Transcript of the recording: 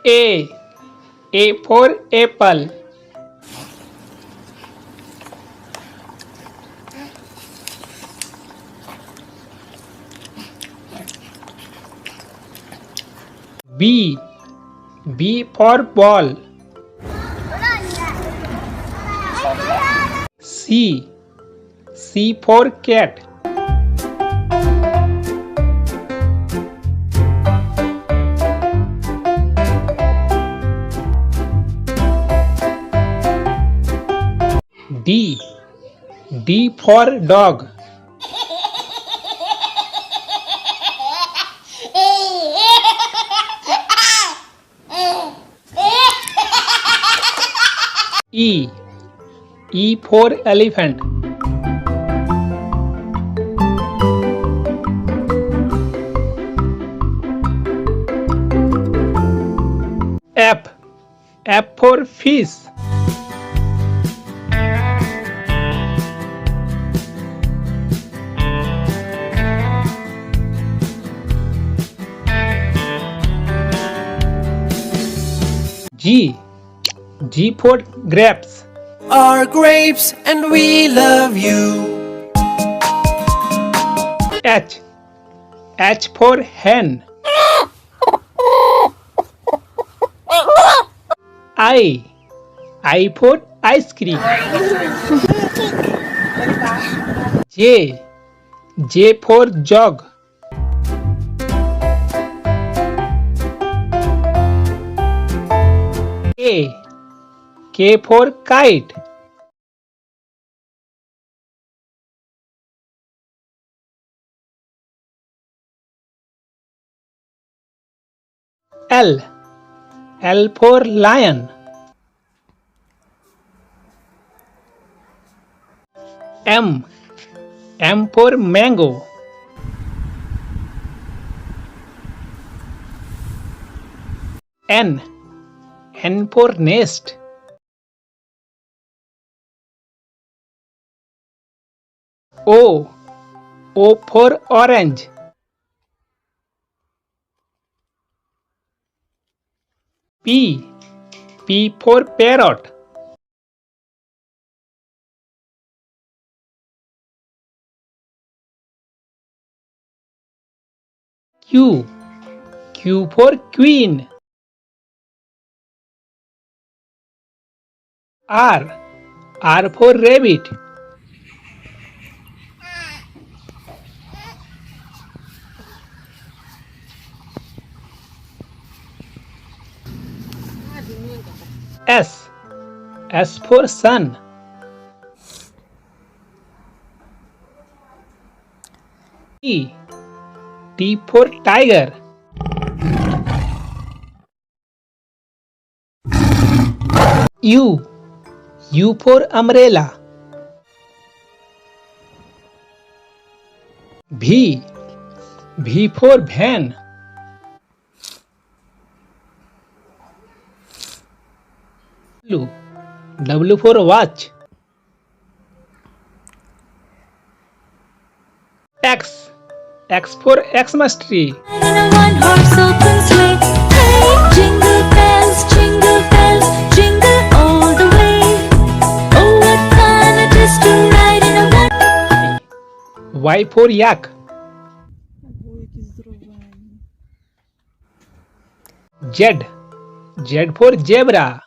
A. A for apple. B. B for ball. C. C for cat. D. D for dog. E. E for elephant. F. F for fish. G. G for grapes. Are grapes and we love you. H. H for hen. I. I for ice cream. J. J for jog. K. K for kite. L. L for lion. M. M for mango. N. N for nest. O. O for orange. P. P for parrot. Q. Q for queen. R. R for rabbit. S. S for sun. T. T for tiger. U. U for umbrella. V. V for van. W. W for watch. X. X for Xmas tree. In a one-horse open sleigh. Hey, jingle bells, jingle all the way. Oh, what fun it is to ride in a one. Y for yak. Z. Z for zebra.